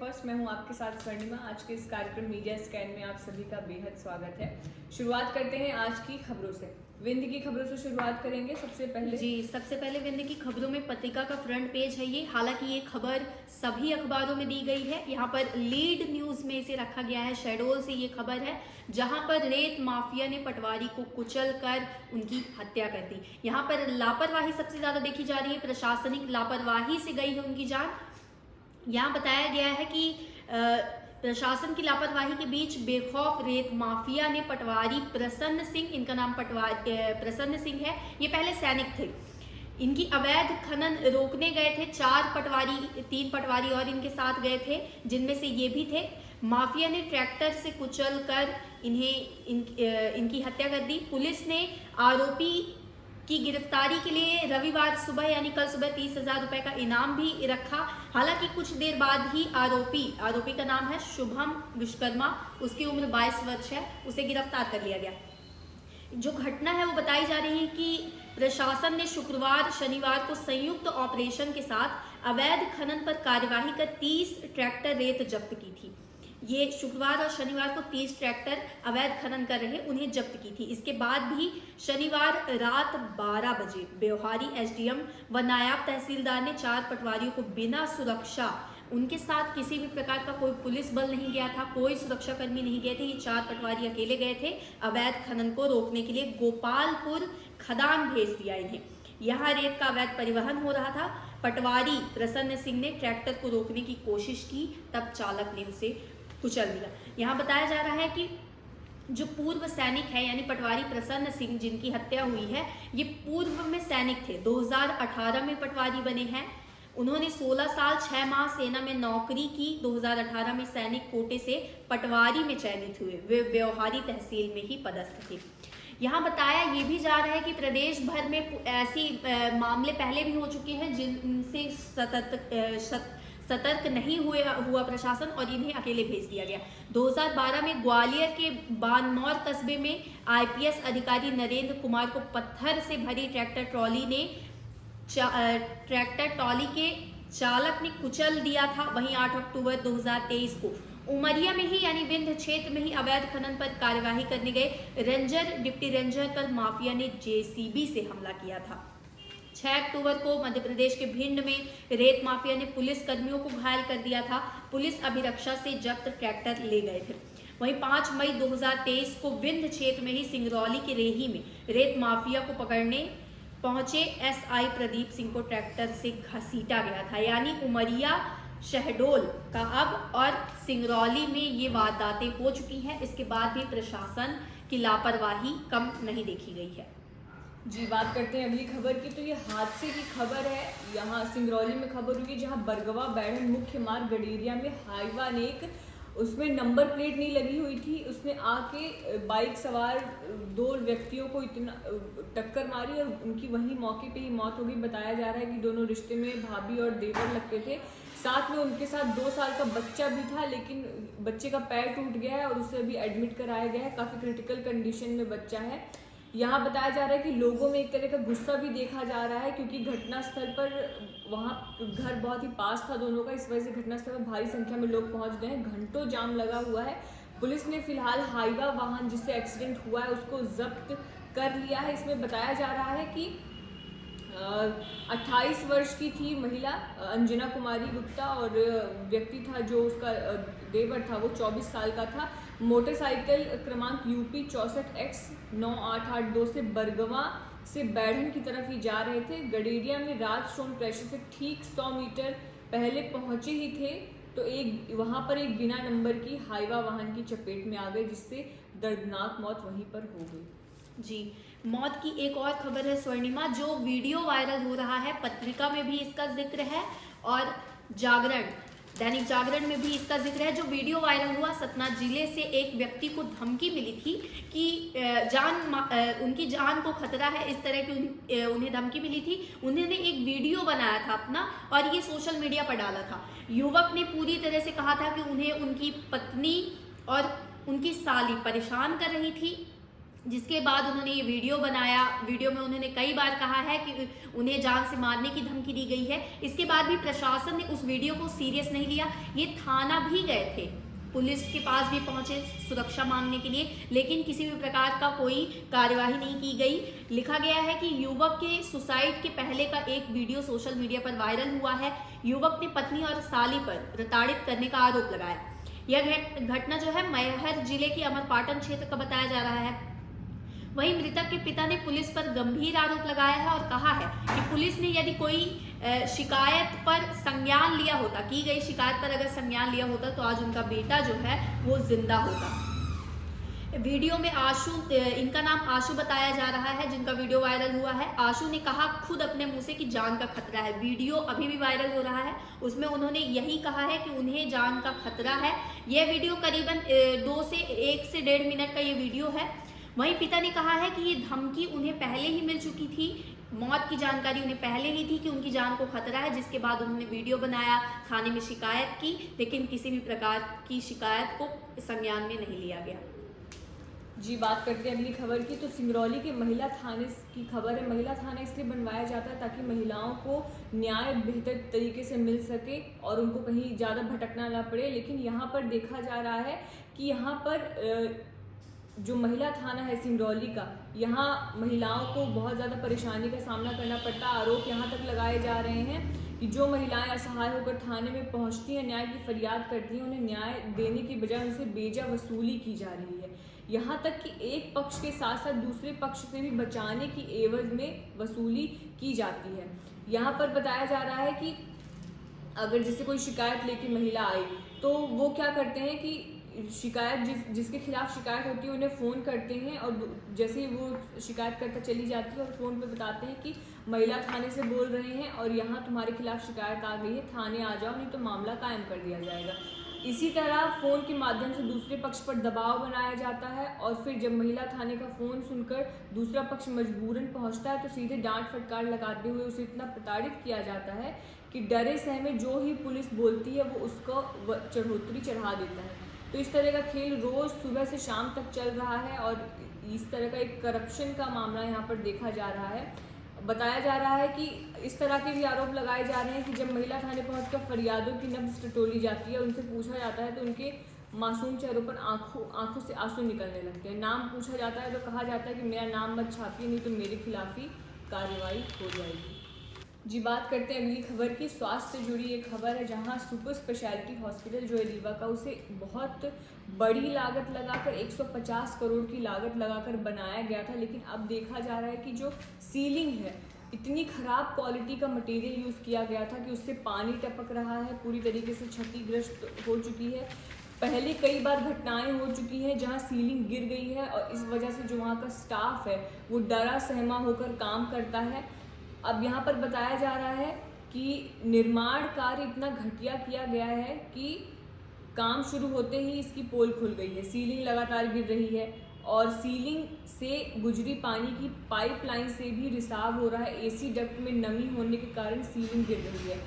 First. मैं हूं आपके साथ स्वर्णिमा। आज के इस कार्यक्रम मीडिया स्कैन में आप सभी का बेहद स्वागत है। शुरुआत करते हैं आज की खबरों से। विंध्य की खबरों से शुरुआत करेंगे। सबसे पहले विंध्य की खबरों में पत्रिका का फ्रंट पेज है ये। हालांकि ये खबर सभी अखबारों में दी गई है। यहाँ पर लीड न्यूज में इसे रखा गया है। शहडोल से ये खबर है, जहां पर रेत माफिया ने पटवारी को कुचल कर उनकी हत्या कर दी। यहाँ पर लापरवाही सबसे ज्यादा देखी जा रही है। प्रशासनिक लापरवाही से गई है उनकी जान। यहाँ बताया गया है कि प्रशासन की लापरवाही के बीच बेखौफ रेत माफिया ने पटवारी प्रसन्न सिंह, इनका नाम प्रसन्न सिंह है, ये पहले सैनिक थे, इनकी अवैध खनन रोकने गए थे। 3 पटवारी और इनके साथ गए थे, जिनमें से ये भी थे। माफिया ने ट्रैक्टर से कुचल कर इनकी हत्या कर दी। पुलिस ने आरोपी की गिरफ्तारी के लिए रविवार सुबह यानी कल सुबह 30,000 रुपए का इनाम भी रखा। हालांकि कुछ देर बाद ही आरोपी का नाम है शुभम विश्वकर्मा, उसकी उम्र 22 वर्ष है, उसे गिरफ्तार कर लिया गया। जो घटना है वो बताई जा रही है कि प्रशासन ने शुक्रवार शनिवार को संयुक्त ऑपरेशन के साथ अवैध खनन पर कार्यवाही कर 30 ट्रैक्टर रेत जब्त की थी। ये शुक्रवार और शनिवार को 30 ट्रैक्टर अवैध खनन कर रहे उन्हें जब्त की थी। इसके बाद भी शनिवार रात 12 बजे ब्योहारी एसडीएम व नायब तहसीलदार ने 4 पटवारियों को बिना सुरक्षा, उनके साथ किसी भी प्रकार का कोई पुलिस बल नहीं गया था, कोई सुरक्षाकर्मी नहीं गए थे, ये 4 पटवारी अकेले गए थे। अवैध खनन को रोकने के लिए गोपालपुर खदान भेज दिया इन्हें। यहाँ रेत का अवैध परिवहन हो रहा था। पटवारी प्रसन्न सिंह ने ट्रैक्टर को रोकने की कोशिश की, तब चालक ने उसे कुचल दिया। यहाँ बताया जा रहा है कि जो पूर्व सैनिक है यानी पटवारी प्रसन्न सिंह जिनकी हत्या हुई है, ये पूर्व में सैनिक थे। 2018 में पटवारी बने हैं। उन्होंने 16 साल 6 माह सेना में नौकरी की। 2018 में सैनिक कोटे से पटवारी में चयनित हुए। वे ब्योहारी तहसील में ही पदस्थ थे। यहाँ बताया ये भी जा रहा है कि प्रदेश भर में ऐसी मामले पहले भी हो चुके हैं जिनसे सतर्क नहीं हुआ प्रशासन और इन्हें अकेले भेज दिया गया। 2012 में ग्वालियर के बानमौर कस्बे में आईपीएस अधिकारी नरेंद्र कुमार को पत्थर से भरी ट्रैक्टर ट्रॉली के चालक ने कुचल दिया था। वहीं 8 अक्टूबर 2023 को उमरिया में ही यानी विंध्य क्षेत्र में ही अवैध खनन पर कार्यवाही करने गए डिप्टी रेंजर पर माफिया ने जेसीबी से हमला किया था। 6 अक्टूबर को मध्य प्रदेश के भिंड में रेत माफिया ने पुलिस कर्मियों को घायल कर दिया था। पुलिस अभिरक्षा से जब्त ट्रैक्टर ले गए थे। वहीं 5 मई 2023 को विंध्य क्षेत्र में ही सिंगरौली के रेही में रेत माफिया को पकड़ने पहुंचे एसआई प्रदीप सिंह को ट्रैक्टर से घसीटा गया था। यानी उमरिया, शहडोल का अब और सिंगरौली में ये वारदातें हो चुकी हैं। इसके बाद भी प्रशासन की लापरवाही कम नहीं देखी गई है। जी, बात करते हैं अगली खबर की। तो ये हादसे की खबर है। यहाँ सिंगरौली में खबर हुई, जहाँ बरगवा बैढ़न मुख्य मार्ग गडेरिया में हाईवा ने उसमें नंबर प्लेट नहीं लगी हुई थी, उसने आके बाइक सवार 2 व्यक्तियों को इतना टक्कर मारी और उनकी वहीं मौके पे ही मौत हो गई। बताया जा रहा है कि दोनों रिश्ते में भाभी और देवर लगते थे। साथ में उनके साथ 2 साल का बच्चा भी था, लेकिन बच्चे का पैर टूट गया है और उसे अभी एडमिट कराया गया है। काफ़ी क्रिटिकल कंडीशन में बच्चा है। यहाँ बताया जा रहा है कि लोगों में एक तरह का गुस्सा भी देखा जा रहा है, क्योंकि घटनास्थल पर वहाँ घर बहुत ही पास था दोनों का, इस वजह से घटनास्थल पर भारी संख्या में लोग पहुँच गए हैं। घंटों जाम लगा हुआ है। पुलिस ने फिलहाल हाईवा वाहन जिससे एक्सीडेंट हुआ है उसको जब्त कर लिया है। इसमें बताया जा रहा है कि 28 वर्ष की थी महिला अंजना कुमारी गुप्ता और व्यक्ति था जो उसका देवर था वो 24 साल का था। मोटरसाइकिल क्रमांक यूपी 64X9882 से बरगवा से बैढ़न की तरफ ही जा रहे थे। गडेरिया में राज स्टोन क्रशर से ठीक 100 मीटर पहले पहुंचे ही थे तो वहां पर एक बिना नंबर की हाईवा वाहन की चपेट में आ गए, जिससे दर्दनाक मौत वहीं पर हो गई। जी, मौत की एक और खबर है स्वर्णिमा, जो वीडियो वायरल हो रहा है। पत्रिका में भी इसका जिक्र है और दैनिक जागरण में भी इसका जिक्र है। जो वीडियो वायरल हुआ, सतना जिले से एक व्यक्ति को धमकी मिली थी कि उनकी जान को खतरा है, इस तरह की उन्हें धमकी मिली थी। उन्होंने एक वीडियो बनाया था अपना और ये सोशल मीडिया पर डाला था। युवक ने पूरी तरह से कहा था कि उन्हें उनकी पत्नी और उनकी साली परेशान कर रही थी जिसके बाद उन्होंने ये वीडियो बनाया। वीडियो में उन्होंने कई बार कहा है कि उन्हें जान से मारने की धमकी दी गई है। इसके बाद भी प्रशासन ने उस वीडियो को सीरियस नहीं लिया। ये थाना भी गए थे, पुलिस के पास भी पहुंचे सुरक्षा मांगने के लिए, लेकिन किसी भी प्रकार का कोई कार्यवाही नहीं की गई। लिखा गया है कि युवक के सुसाइड के पहले का एक वीडियो सोशल मीडिया पर वायरल हुआ है। युवक ने पत्नी और साली पर प्रताड़ित करने का आरोप लगाया। यह घटना जो है मैहर जिले के अमरपाटन क्षेत्र का बताया जा रहा है। वहीं मृतक के पिता ने पुलिस पर गंभीर आरोप लगाया है और कहा है कि पुलिस ने यदि कोई शिकायत पर संज्ञान लिया होता, की गई शिकायत पर अगर संज्ञान लिया होता तो आज उनका बेटा जो है वो जिंदा होता। वीडियो में आशु, इनका नाम आशु बताया जा रहा है जिनका वीडियो वायरल हुआ है। आशु ने कहा खुद अपने मुंह से कि जान का खतरा है। वीडियो अभी भी वायरल हो रहा है, उसमें उन्होंने यही कहा है कि उन्हें जान का खतरा है। यह वीडियो करीबन 1 से 1.5 मिनट का ये वीडियो है। वहीं पिता ने कहा है कि ये धमकी उन्हें पहले ही मिल चुकी थी, मौत की जानकारी उन्हें पहले ही थी कि उनकी जान को खतरा है, जिसके बाद उन्होंने वीडियो बनाया, थाने में शिकायत की, लेकिन किसी भी प्रकार की शिकायत को संज्ञान में नहीं लिया गया। जी, बात करते हैं अगली खबर की। तो सिंगरौली के महिला थाने की खबर है। महिला थाना इसलिए बनवाया जाता है ताकि महिलाओं को न्याय बेहतर तरीके से मिल सके और उनको कहीं ज़्यादा भटकना ना पड़े। लेकिन यहाँ पर देखा जा रहा है कि यहाँ पर जो महिला थाना है सिंगरौली का, यहाँ महिलाओं को बहुत ज़्यादा परेशानी का सामना करना पड़ता है। आरोप यहाँ तक लगाए जा रहे हैं कि जो महिलाएं असहाय होकर थाने में पहुँचती हैं, न्याय की फरियाद करती हैं, उन्हें न्याय देने की बजाय उनसे बेजा वसूली की जा रही है। यहाँ तक कि एक पक्ष के साथ साथ दूसरे पक्ष से भी बचाने की एवज में वसूली की जाती है। यहाँ पर बताया जा रहा है कि अगर जैसे कोई शिकायत लेके महिला आई तो वो क्या करते हैं कि शिकायत जिसके खिलाफ शिकायत होती है उन्हें फ़ोन करते हैं और जैसे ही वो शिकायत करता चली जाती है और फ़ोन पे बताते हैं कि महिला थाने से बोल रहे हैं और यहाँ तुम्हारे खिलाफ शिकायत आ गई है, थाने आ जाओ नहीं तो मामला कायम कर दिया जाएगा। इसी तरह फ़ोन के माध्यम से दूसरे पक्ष पर दबाव बनाया जाता है और फिर जब महिला थाने का फ़ोन सुनकर दूसरा पक्ष मजबूरन पहुंचता है तो सीधे डांट फटकार लगाते हुए उसे इतना प्रताड़ित किया जाता है कि डरे सहमे जो ही पुलिस बोलती है वो उसको चढ़ोतरी चढ़ा देता है। तो इस तरह का खेल रोज़ सुबह से शाम तक चल रहा है और इस तरह का एक करप्शन का मामला यहाँ पर देखा जा रहा है। बताया जा रहा है कि इस तरह के भी आरोप लगाए जा रहे हैं कि जब महिला थाने पहुंचकर फरियादों की नब्ज टटोली जाती है, उनसे पूछा जाता है तो उनके मासूम चेहरों पर आंखों से आंसू निकलने लगते हैं। नाम पूछा जाता है तो कहा जाता है कि मेरा नाम मत छापिए नहीं तो मेरे खिलाफ ही कार्रवाई हो जाएगी। जी, बात करते हैं अगली खबर की। स्वास्थ्य से जुड़ी एक खबर है जहां सुपर स्पेशलिटी हॉस्पिटल जो है रीवा का, उसे बहुत बड़ी लागत लगाकर 150 करोड़ की लागत लगाकर बनाया गया था। लेकिन अब देखा जा रहा है कि जो सीलिंग है, इतनी ख़राब क्वालिटी का मटेरियल यूज़ किया गया था कि उससे पानी टपक रहा है, पूरी तरीके से क्षतिग्रस्त हो चुकी है। पहले कई बार घटनाएं हो चुकी हैं जहां सीलिंग गिर गई है और इस वजह से जो वहाँ का स्टाफ है वो डरा सहमा होकर काम करता है। अब यहाँ पर बताया जा रहा है कि निर्माण कार्य इतना घटिया किया गया है कि काम शुरू होते ही इसकी पोल खुल गई है, सीलिंग लगातार गिर रही है और सीलिंग से गुजरी पानी की पाइपलाइन से भी रिसाव हो रहा है। एसी डक्ट में नमी होने के कारण सीलिंग गिर रही है।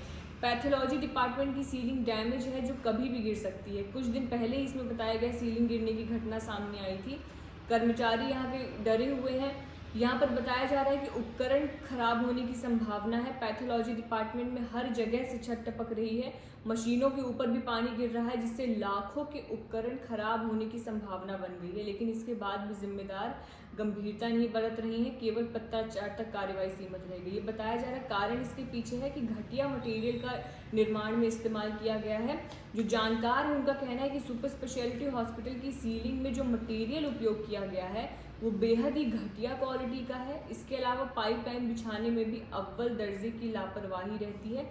पैथोलॉजी डिपार्टमेंट की सीलिंग डैमेज है जो कभी भी गिर सकती है। कुछ दिन पहले ही इसमें बताया गया सीलिंग गिरने की घटना सामने आई थी। कर्मचारी यहाँ पे डरे हुए हैं। यहाँ पर बताया जा रहा है कि उपकरण खराब होने की संभावना है। पैथोलॉजी डिपार्टमेंट में हर जगह से छत टपक रही है, मशीनों के ऊपर भी पानी गिर रहा है जिससे लाखों के उपकरण खराब होने की संभावना बन गई है। लेकिन इसके बाद भी जिम्मेदार गंभीरता नहीं बरत रही है, केवल पत्राचार तक कार्रवाई सीमित रह गई। ये बताया जा रहा है कारण इसके पीछे है कि घटिया मटेरियल का निर्माण में इस्तेमाल किया गया है। जो जानकार है उनका कहना है कि सुपर स्पेशलिटी हॉस्पिटल की सीलिंग में जो मटेरियल उपयोग किया गया है वो बेहद ही घटिया क्वालिटी का है। इसके अलावा पाइपलाइन बिछाने में भी अव्वल दर्जे की लापरवाही रहती है।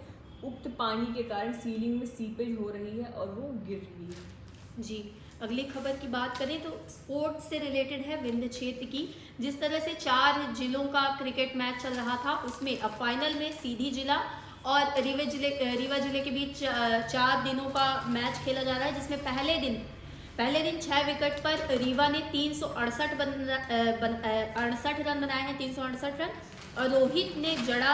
उक्त पानी के कारण सीलिंग में सीपेज हो रही है और वो गिर रही है। जी, अगली खबर की बात करें तो स्पोर्ट्स से रिलेटेड है, विंध्य क्षेत्र की। जिस तरह से 4 जिलों का क्रिकेट मैच चल रहा था उसमें अब फाइनल में सीधी जिला और रीवा जिले के बीच 4 दिनों का मैच खेला जा रहा है, जिसमें पहले दिन 6 विकेट पर रीवा ने 368 रन बनाए हैं, 368 रन, और रोहित ने जड़ा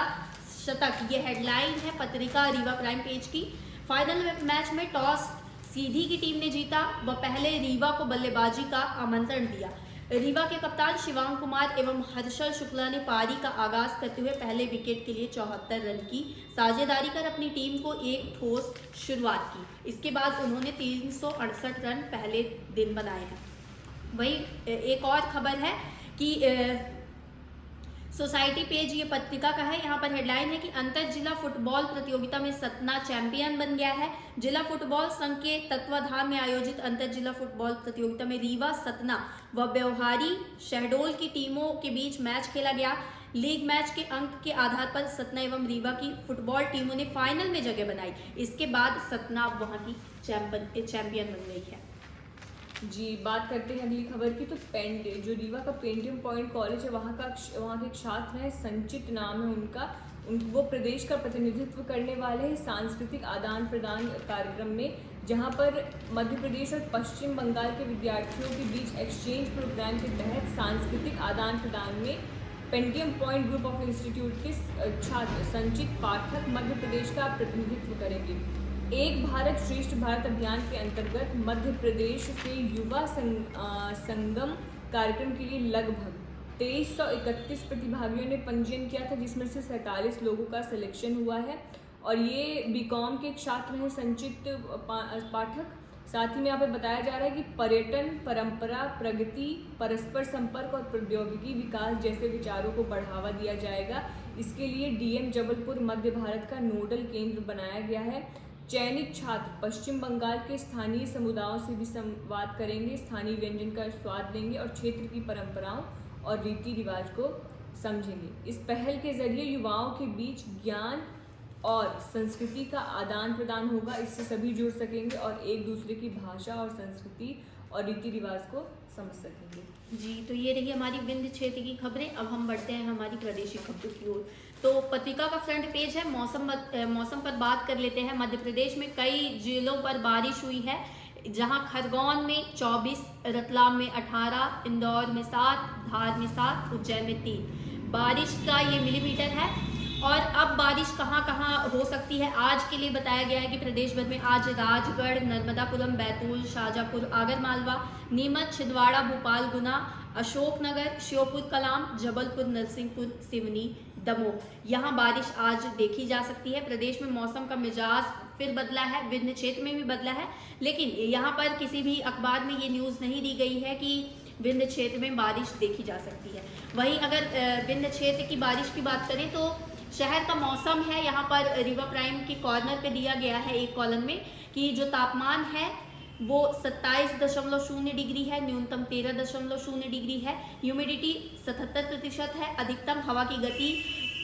शतक। ये हेडलाइन है पत्रिका रीवा प्राइम पेज की। फाइनल मैच में टॉस सीधी की टीम ने जीता व पहले रीवा को बल्लेबाजी का आमंत्रण दिया। रीवा के कप्तान शिवांग कुमार एवं हर्षल शुक्ला ने पारी का आगाज करते हुए पहले विकेट के लिए 74 रन की साझेदारी कर अपनी टीम को एक ठोस शुरुआत की। इसके बाद उन्होंने 368 रन पहले दिन बनाए हैं। वहीं एक और खबर है कि सोसाइटी पेज ये पत्रिका का है। यहाँ पर हेडलाइन है कि अंतर जिला फुटबॉल प्रतियोगिता में सतना चैंपियन बन गया है। जिला फुटबॉल संघ के तत्वाधान में आयोजित अंतर जिला फुटबॉल प्रतियोगिता में रीवा, सतना व व्यवहारी शहडोल की टीमों के बीच मैच खेला गया। लीग मैच के अंक के आधार पर सतना एवं रीवा की फुटबॉल टीमों ने फाइनल में जगह बनाई। इसके बाद सतना वहां की चैंपियन बन गई है। जी, बात करते हैं अगली खबर की। तो जो रीवा का पेंटियम पॉइंट कॉलेज है, वहाँ के एक छात्र हैं, संचित नाम है उनका। वो प्रदेश का प्रतिनिधित्व करने वाले हैं सांस्कृतिक आदान प्रदान कार्यक्रम में, जहाँ पर मध्य प्रदेश और पश्चिम बंगाल के विद्यार्थियों के बीच एक्सचेंज प्रोग्राम के तहत सांस्कृतिक आदान प्रदान में Pentium point group of institute के छात्र संचित पाठक मध्य प्रदेश का प्रतिनिधित्व करेंगे। एक भारत श्रेष्ठ भारत अभियान के अंतर्गत मध्य प्रदेश से युवा संगम कार्यक्रम के लिए लगभग 2331 प्रतिभागियों ने पंजीयन किया था, जिसमें से 47 लोगों का सिलेक्शन हुआ है। और ये बीकॉम के एक छात्र हैं संचित पाठक। साथ ही में यहाँ पर बताया जा रहा है कि पर्यटन, परंपरा, प्रगति, परस्पर संपर्क और प्रौद्योगिकी विकास जैसे विचारों को बढ़ावा दिया जाएगा। इसके लिए डीएम जबलपुर मध्य भारत का नोडल केंद्र बनाया गया है। चयनित छात्र पश्चिम बंगाल के स्थानीय समुदायों से भी संवाद करेंगे, स्थानीय व्यंजन का स्वाद लेंगे और क्षेत्र की परंपराओं और रीति रिवाज को समझेंगे। इस पहल के जरिए युवाओं के बीच ज्ञान और संस्कृति का आदान प्रदान होगा। इससे सभी जुड़ सकेंगे और एक दूसरे की भाषा और संस्कृति और रीति रिवाज को समझ सकेंगे। जी, तो ये रही हमारी विंध्य क्षेत्र की खबरें। अब हम बढ़ते हैं हमारी प्रादेशिक खबरों की ओर। तो पत्रिका का फ्रंट पेज है। मौसम पर बात कर लेते हैं। मध्य प्रदेश में कई जिलों पर बारिश हुई है, जहां खरगोन में 24, रतलाम में 18, इंदौर में 7, धार में 7, उज्जैन में 3 बारिश का ये मिलीमीटर है। और अब बारिश कहाँ कहाँ हो सकती है, आज के लिए बताया गया है कि प्रदेश भर में आज राजगढ़, नर्मदापुरम, बैतूल, शाजापुर, आगरमालवा, नीमच, छिंदवाड़ा, भोपाल, गुना, अशोकनगर, श्योपुर कलाम, जबलपुर, नरसिंहपुर, सिवनी, दमोह, यहाँ बारिश आज देखी जा सकती है। प्रदेश में मौसम का मिजाज फिर बदला है, विभिन्न क्षेत्र में भी बदला है, लेकिन यहाँ पर किसी भी अखबार में ये न्यूज़ नहीं दी गई है कि विभिन्न क्षेत्र में बारिश देखी जा सकती है। वहीं अगर विभिन्न क्षेत्र की बारिश की बात करें तो शहर का मौसम है, यहाँ पर रिवर प्राइम के कॉर्नर पे दिया गया है एक कॉलम में कि जो तापमान है वो 27.0 डिग्री है, न्यूनतम 13.0 डिग्री है, ह्यूमिडिटी 77% है, अधिकतम हवा की गति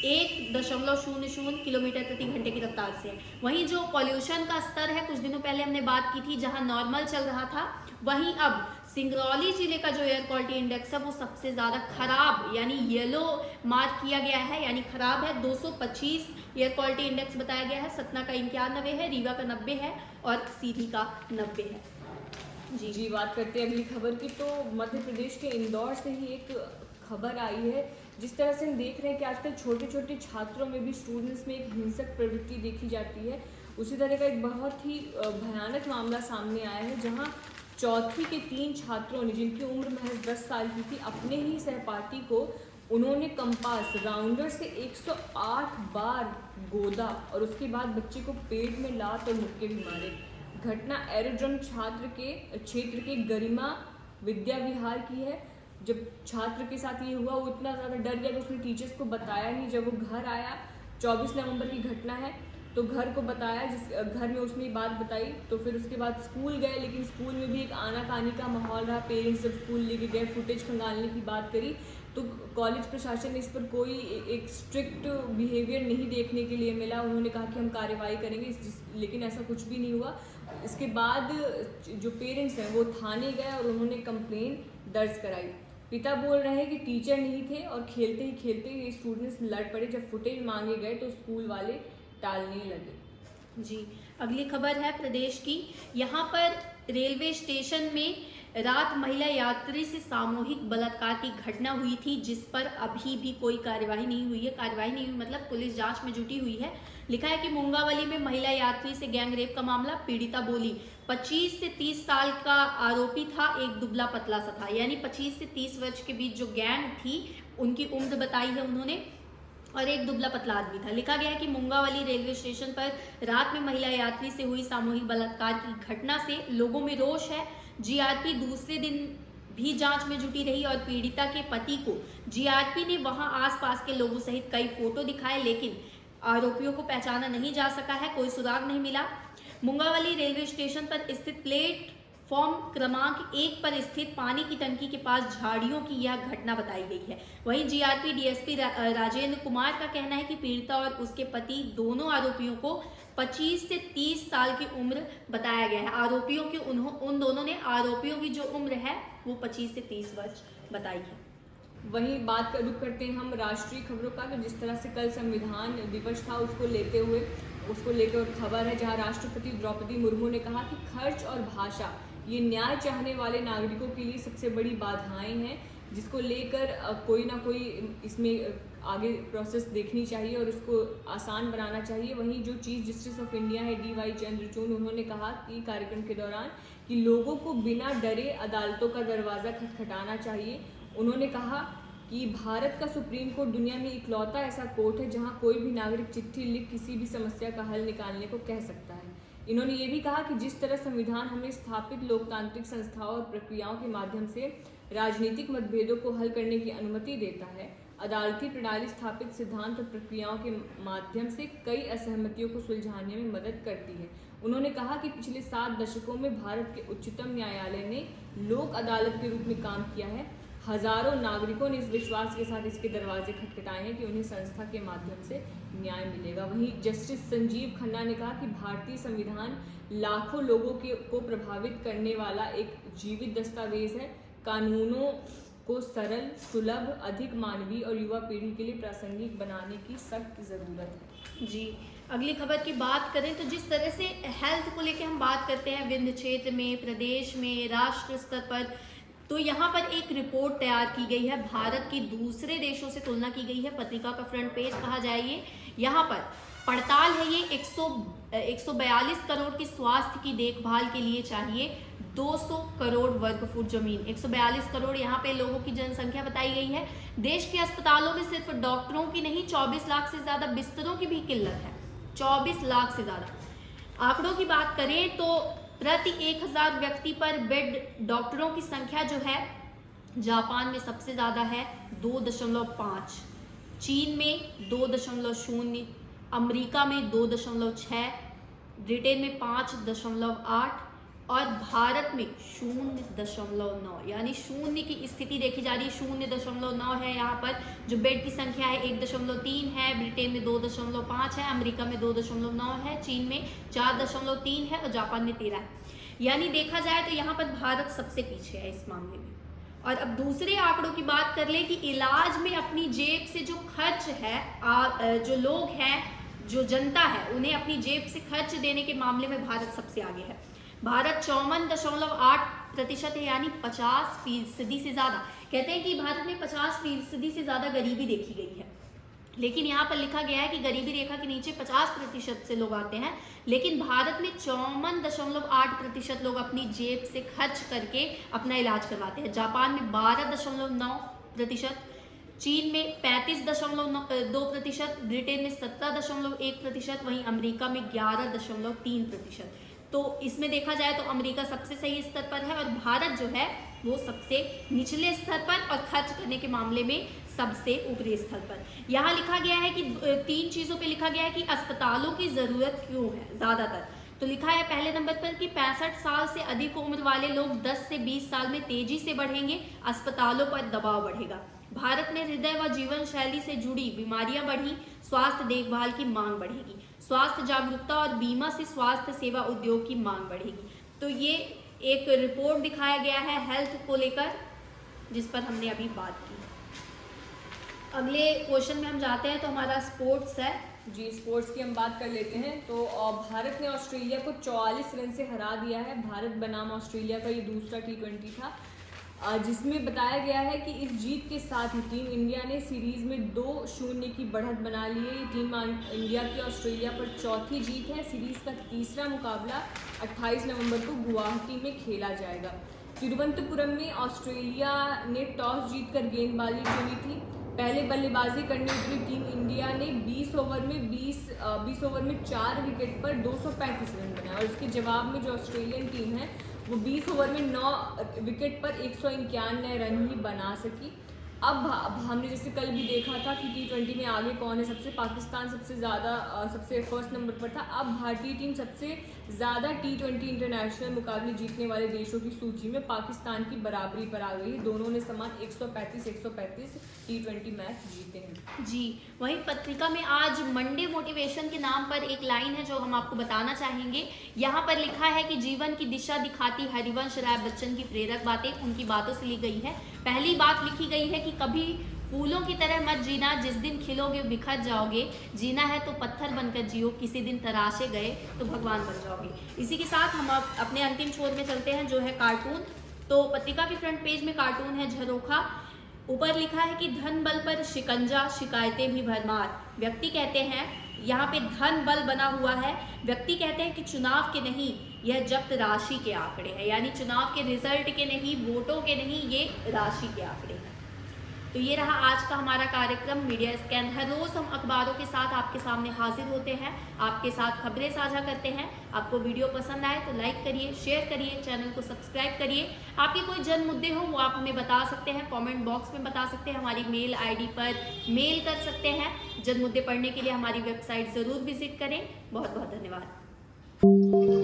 1.00 किलोमीटर प्रति घंटे की रफ्तार से है। वहीं जो पॉल्यूशन का स्तर है, कुछ दिनों पहले हमने बात की थी जहां नॉर्मल चल रहा था, वहीं अब सिंगरौली जिले का जो एयर क्वालिटी इंडेक्स है वो सबसे ज़्यादा खराब यानी येलो मार्क किया गया है, यानी खराब है। 225 एयर क्वालिटी इंडेक्स बताया गया है। सतना का 91 है, रीवा का 90 है और सीधी का 90 है। जी, बात करते हैं अगली खबर की। तो मध्य प्रदेश के इंदौर से ही एक खबर आई है। जिस तरह से हम देख रहे हैं कि आजकल छोटे छोटे छात्रों में भी, स्टूडेंट्स में एक हिंसक प्रवृत्ति देखी जाती है, उसी तरह का एक बहुत ही भयानक मामला सामने आया है, जहां चौथी के 3 छात्रों ने, जिनकी उम्र महज 10 साल की थी, अपने ही सहपाठी को उन्होंने कंपास राउंडर से 108 बार गोदा और उसके बाद बच्चे को पेट में लात और मुक्के भी मारे। घटना एरोड्रम क्षेत्र के गरिमा विद्या विहार की है। जब छात्र के साथ ये हुआ, वो इतना ज़्यादा डर गया कि उसने टीचर्स को बताया नहीं। जब वो घर आया, 24 नवंबर की घटना है, तो घर को बताया, जिस घर में उसने बात बताई, तो फिर उसके बाद स्कूल गए, लेकिन स्कूल में भी एक आनाकानी का माहौल रहा। पेरेंट्स जब स्कूल लेके गए, फुटेज खंगालने की बात करी, तो कॉलेज प्रशासन ने इस पर कोई एक स्ट्रिक्ट बिहेवियर नहीं देखने के लिए मिला। उन्होंने कहा कि हम कार्रवाई करेंगे, लेकिन ऐसा कुछ भी नहीं हुआ। इसके बाद जो पेरेंट्स हैं वो थाने गए और उन्होंने कंप्लेन दर्ज कराई। पिता बोल रहे हैं कि टीचर नहीं थे और खेलते ही खेलते ये स्टूडेंट्स लड़ पड़े। जब फुटेज मांगे गए तो स्कूल वाले टालने लगे। जी, अगली खबर है प्रदेश की। यहाँ पर रेलवे स्टेशन में रात महिला यात्री से सामूहिक बलात्कार की घटना हुई थी, जिस पर अभी भी कोई कार्यवाही नहीं हुई है। कार्यवाही नहीं हुई मतलब पुलिस जांच में जुटी हुई है। लिखा है कि मुंगावली में महिला यात्री से गैंग रेप का मामला। पीड़िता बोली 25 से 30 साल का आरोपी था, एक दुबला पतला सा था। यानी 25 से 30 वर्ष के बीच जो गैंग थी उनकी उम्र बताई है उन्होंने, और एक दुबला पतला आदमी था। लिखा गया है कि मुंगावली रेलवे स्टेशन पर रात में महिला यात्री से हुई सामूहिक बलात्कार की घटना से लोगों में रोष है। जीआरपी दूसरे दिन भी जांच में जुटी रही और पीड़िता के पति को जीआरपी ने वहां आसपास के लोगों सहित कई फोटो दिखाए, लेकिन आरोपियों को पहचाना नहीं जा सका है, कोई सुराग नहीं मिला। मुंगावली रेलवे स्टेशन पर स्थित प्लेटफॉर्म क्रमांक 1 पर स्थित पानी की टंकी के पास झाड़ियों की यह घटना बताई गई है। वहीं जीआरपी डीएसपी राजेंद्र कुमार का कहना है कि पीड़िता और उसके पति दोनों आरोपियों को 25 से 30 साल की उम्र बताया गया है। आरोपियों की उन दोनों ने आरोपियों की जो उम्र है वो 25 से 30 वर्ष बताई है। वहीं बात का रुख करते हैं हम राष्ट्रीय खबरों का। तो जिस तरह से कल संविधान दिवस था उसको लेकर खबर है, जहां राष्ट्रपति द्रौपदी मुर्मू ने कहा कि खर्च और भाषा ये न्याय चाहने वाले नागरिकों के लिए सबसे बड़ी बाधाएं हैं, जिसको लेकर कोई ना कोई इसमें आगे प्रोसेस देखनी चाहिए और उसको आसान बनाना चाहिए। वहीं जो चीफ जस्टिस ऑफ इंडिया है DY चंद्रचूड़, उन्होंने कहा कि कार्यक्रम के दौरान कि लोगों को बिना डरे अदालतों का दरवाज़ा खटखटाना चाहिए। उन्होंने कहा कि भारत का सुप्रीम कोर्ट दुनिया में इकलौता ऐसा कोर्ट है जहां कोई भी नागरिक चिट्ठी लिख किसी भी समस्या का हल निकालने को कह सकता है। इन्होंने ये भी कहा कि जिस तरह संविधान हमें स्थापित लोकतांत्रिक संस्थाओं और प्रक्रियाओं के माध्यम से राजनीतिक मतभेदों को हल करने की अनुमति देता है, अदालती प्रणाली स्थापित सिद्धांत और प्रक्रियाओं के माध्यम से कई असहमतियों को सुलझाने में मदद करती है। उन्होंने कहा कि पिछले 7 दशकों में भारत के उच्चतम न्यायालय ने लोक अदालत के रूप में काम किया है। हजारों नागरिकों ने इस विश्वास के साथ इसके दरवाजे खटखटाए हैं कि उन्हें संस्था के माध्यम से न्याय मिलेगा। वहीं जस्टिस संजीव खन्ना ने कहा कि भारतीय संविधान लाखों लोगों को प्रभावित करने वाला एक जीवित दस्तावेज है। कानूनों को सरल, सुलभ, अधिक मानवीय और युवा पीढ़ी के लिए प्रासंगिक बनाने की सख्त ज़रूरत है। जी, अगली खबर की बात करें तो जिस तरह से हेल्थ को लेकर हम बात करते हैं विंध्य क्षेत्र में, प्रदेश में, राष्ट्र स्तर पर, तो यहाँ पर एक रिपोर्ट तैयार की गई है। भारत की दूसरे देशों से तुलना की गई है। पत्रिका का फ्रंट पेज कहा जाए ये। यहाँ पर पड़ताल है ये 142 करोड़ की स्वास्थ्य की देखभाल के लिए चाहिए 200 करोड़ वर्ग फुट जमीन। 142 करोड़ यहाँ पे लोगों की जनसंख्या बताई गई है। देश के अस्पतालों में सिर्फ डॉक्टरों की नहीं 24 लाख से ज्यादा बिस्तरों की भी किल्लत है। 24 लाख से ज्यादा। आंकड़ों की बात करें तो प्रति 1000 व्यक्ति पर बेड डॉक्टरों की संख्या जो है जापान में सबसे ज्यादा है 2.5, चीन में 2.0, अमेरिका में 2.6, ब्रिटेन में 5.8 और भारत में 0.9, यानी शून्य की स्थिति देखी जा रही है। 0.9 है यहाँ पर। जो बेड की संख्या है 1.3 है, ब्रिटेन में 2.5 है, अमेरिका में 2.9 है, चीन में 4.3 है और जापान में 13 है। यानी देखा जाए तो यहाँ पर भारत सबसे पीछे है इस मामले में। और अब दूसरे आंकड़ों की बात कर ले कि इलाज में अपनी जेब से जो खर्च है, जो लोग हैं, जो जनता है, उन्हें अपनी जेब से खर्च देने के मामले में भारत सबसे आगे है। भारत 54.8% है, यानी 50% से ज्यादा। कहते हैं कि भारत में 50% से ज्यादा गरीबी देखी गई है, लेकिन यहाँ पर लिखा गया है कि गरीबी रेखा के नीचे 50% से लोग आते हैं, लेकिन भारत में 54.8% लोग अपनी जेब से खर्च करके अपना इलाज करवाते हैं। जापान में 12.9%, चीन में 35.2%, ब्रिटेन में 17.1%, वहीं अमेरिका में 11.3%। तो इसमें देखा जाए तो अमेरिका सबसे सही स्तर पर है और भारत जो है वो सबसे निचले स्तर पर और खर्च करने के मामले में सबसे ऊपरी स्तर पर। यहाँ लिखा गया है कि 3 चीज़ों पे लिखा गया है कि अस्पतालों की ज़रूरत क्यों है ज़्यादातर। तो लिखा है पहले नंबर पर कि 65 साल से अधिक उम्र वाले लोग 10 से 20 साल में तेजी से बढ़ेंगे, अस्पतालों पर दबाव बढ़ेगा। भारत में हृदय व जीवन शैली से जुड़ी बीमारियां बढ़ी, स्वास्थ्य देखभाल की मांग बढ़ेगी, स्वास्थ्य जागरूकता और बीमा से स्वास्थ्य सेवा उद्योग की मांग बढ़ेगी। तो ये एक रिपोर्ट दिखाया गया है हेल्थ को लेकर, जिस पर हमने अभी बात की। अगले क्वेश्चन में हम जाते हैं तो हमारा स्पोर्ट्स है। जी, स्पोर्ट्स की हम बात कर लेते हैं। तो भारत ने ऑस्ट्रेलिया को 44 रन से हरा दिया है। भारत बनाम ऑस्ट्रेलिया का ये दूसरा T20 था, जिसमें बताया गया है कि इस जीत के साथ ही टीम इंडिया ने सीरीज में 2-0 की बढ़त बना ली है। ये टीम इंडिया की ऑस्ट्रेलिया पर चौथी जीत है। सीरीज का तीसरा मुकाबला 28 नवंबर को गुवाहाटी में खेला जाएगा। तिरुवनंतपुरम में ऑस्ट्रेलिया ने टॉस जीतकर गेंदबाजी चुनी थी। पहले बल्लेबाजी करने उतरी टीम इंडिया ने 20 ओवर में 4 विकेट पर 235 रन बनाए, और इसके जवाब में जो ऑस्ट्रेलियन टीम है वो 20 ओवर में 9 विकेट पर 191 रन ही बना सकी। अब हमने जैसे कल भी देखा था कि T20 में आगे कौन है, पाकिस्तान सबसे फर्स्ट नंबर पर था। अब भारतीय टीम सबसे ज़्यादा T20 इंटरनेशनल मुकाबले जीतने वाले देशों की सूची में पाकिस्तान की बराबरी पर आ गई है। दोनों ने समान 135 T20 मैच जीते हैं। जी, वहीं पत्रिका में आज मंडे मोटिवेशन के नाम पर एक लाइन है जो हम आपको बताना चाहेंगे। यहाँ पर लिखा है कि जीवन की दिशा दिखाती हरिवंश राय बच्चन की प्रेरक बातें उनकी बातों से ली गई है। पहली बात लिखी गई है कि कभी फूलों की तरह मत जीना, जिस दिन खिलोगे बिखर जाओगे। जीना है तो पत्थर बनकर जियो, किसी दिन तराशे गए तो भगवान बन जाओगे। इसी के साथ हम अपने अंतिम छोर में चलते हैं जो है कार्टून। तो पत्रिका के फ्रंट पेज में कार्टून है झरोखा। ऊपर लिखा है कि धन बल पर शिकंजा, शिकायतें भी भरमार। व्यक्ति कहते हैं, यहाँ पे धन बल बना हुआ है। व्यक्ति कहते हैं कि चुनाव के नहीं, यह जब्त राशि के आंकड़े हैं, यानी चुनाव के रिजल्ट के नहीं, वोटों के नहीं, ये राशि के आंकड़े हैं। तो ये रहा आज का हमारा कार्यक्रम मीडिया स्कैन। हर रोज हम अखबारों के साथ आपके सामने हाजिर होते हैं, आपके साथ खबरें साझा करते हैं। आपको वीडियो पसंद आए तो लाइक करिए, शेयर करिए, चैनल को सब्सक्राइब करिए। आपके कोई जन मुद्दे हो वो आप हमें बता सकते हैं, कमेंट बॉक्स में बता सकते हैं, हमारी मेल आईडी पर मेल कर सकते हैं। जन मुद्दे पढ़ने के लिए हमारी वेबसाइट ज़रूर विजिट करें। बहुत बहुत धन्यवाद।